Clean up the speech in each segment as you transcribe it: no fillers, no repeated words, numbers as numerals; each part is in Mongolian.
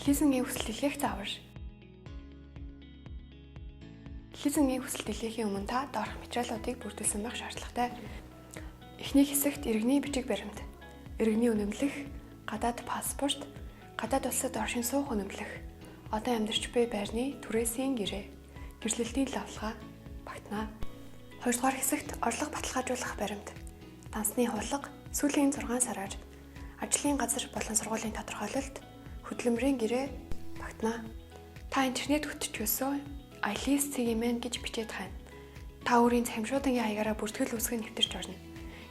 Лизингийн хүсэлт илгээх заавар. Лизингийн хүсэлт илгээхийн өмнө та доорх материалуудыг бүрдүүлсэн байх шаардлагатай. Эхний хэсэгт иргэний бичиг баримт, иргэний үнэмлэх, гадаад паспорт, гадаад улсад оршин суух үнэмлэх, одоо амьдарч буй байрны түрээсийн гэрээ, гэрлэлтийн лавлгаа багтана. Хоёрдугаар хэсэгт орлого баталгаажуулах баримт, дансны хуулга, сүүлийн 6 сараар ажлын газар болон сургуулийн тодорхойлолт, хөдөлмөрийн гэрээ багтана. Та интернет хөтчөөсөө ILS-CGM гэж бичээд хань. Та өөрийн цамшуудангийн хаягаараа бүртгэл үүсгэн нэвтэрч орно.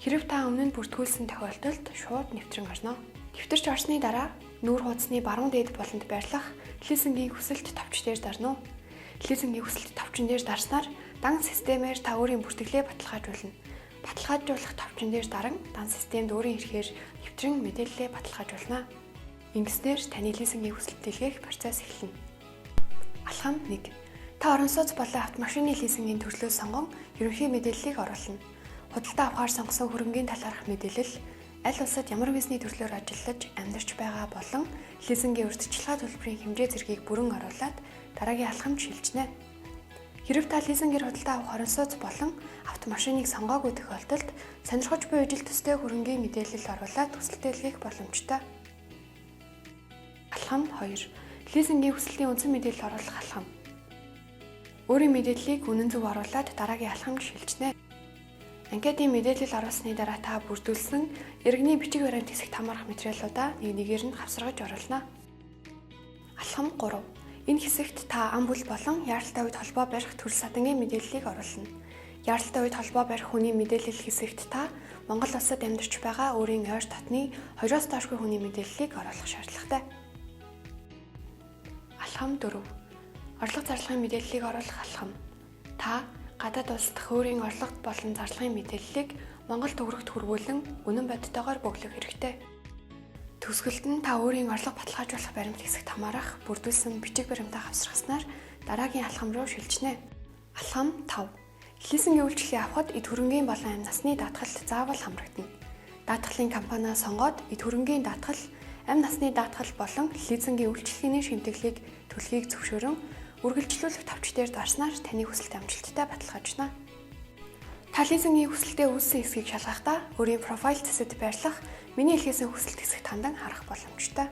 Хэрэв та өмнө нь бүртгүүлсэн тохиолдолд шууд нэвтрэн орно. Нэвтэрч орсны дараа нүүр хуудасны баруун дээд болонд байрлах лизингийн хүсэлт товч дээр дарна уу? Лизингийн хүсэлт товчон дээр дарснаар дан системээр та өөрийн бүртгэлээ баталгаажуулна. Баталгаажуулах товчон дээр даран дан системд өөрийн эрхээр нэвтрэн мэдээлэлээ баталгаажуулна. Ингэснээр таны лизингийн хүсэлт илгээх процесс эхэлнэ. Алхам 1. Та орон сууц болон автомашины лизингийн төрлөөс сонгон ерөнхий мэдээллийг оруулна. Худалдаа авахар сонгосон хөрөнгийн талаарх мэдээлэл, аль улсад ямар визний төрлөөр ажиллаж амьдарч байгаа болон лизингийн урьдчилгаа төлбөрийн хэмжээ зэргийг бүрэн оруулаад дараагийн алхамд шилжинэ. Хэрэв та лизингээр худалдаа авах орон сууц болон автомашиныг сонгоогүй тохиолдолд сонирхож буй ижил төстэй хөрөнгийн мэдээлэл оруулаад хүсэлтээ илгээх боломжтой. Алхам 2. Лизингийн хүсэлтийн үндсэн мэдээлэл оруулах алхам. Өөрийн мэдээллийг үнэн зөв оруулаад дараагийн алхамд шилжинэ. Анкетын мэдээлэл оруулсны дараа та бүрдүүлсэн иргэний бичиг баримт хэсэгт хамаарах материалуудаа нэг нэгээр нь хавсаргаж оруулна. Алхам 3. Энэ хэсэгт та ам бүл болон яаралтай үед холбоо барих төрөл садангийн мэдээллийг оруулна. Яаралтай үед холбоо барих хүний мэдээлэл хэсэгт та Монгол улсад амьдарч байгаа өөрийн ойр дотны 2-оос доошгүй хүний мэдээллийг оруулах шаардлагатай. Алхам 4. Орлого зарлагын мэдээллийг оруулах алхам. Та гадаад улс дахь өөрийн орлогод болон зарлагын мэдээллийг Монгол төгрөгт хөрвүүлэн үнэн бодитойгоор бөглөх хэрэгтэй. Төгсгөлд нь та өөрийн орлого баталгаажуулах баримт хэсэгт хамаарах бүрдүүлсэн бичиг баримтаа хавсраснаар дараагийн алхам руу шилжинэ. Алхам 5. Лизингийн үйлчлэгийг авахд эд хөрөнгийн болон амь насны даатгал заавал хамрагдана. Даатгалын компаниа сонгоод эд хөрөнгийн даатгал, амь насны даатгал болон лизингийн үйлчлэгийн шимтгэлийг төлхийг зөвшөөрөн үргэлжлүүлэх товч дээр дарснаар таны хүсэлт амжилттай баталгаажна. Та лизингийн хүсэлтэд үүссэн хэсгийг шалгахдаа өөрийн профайл засад байрлах миний илгээсэн хүсэлт хэсэгт хандан харах боломжтой.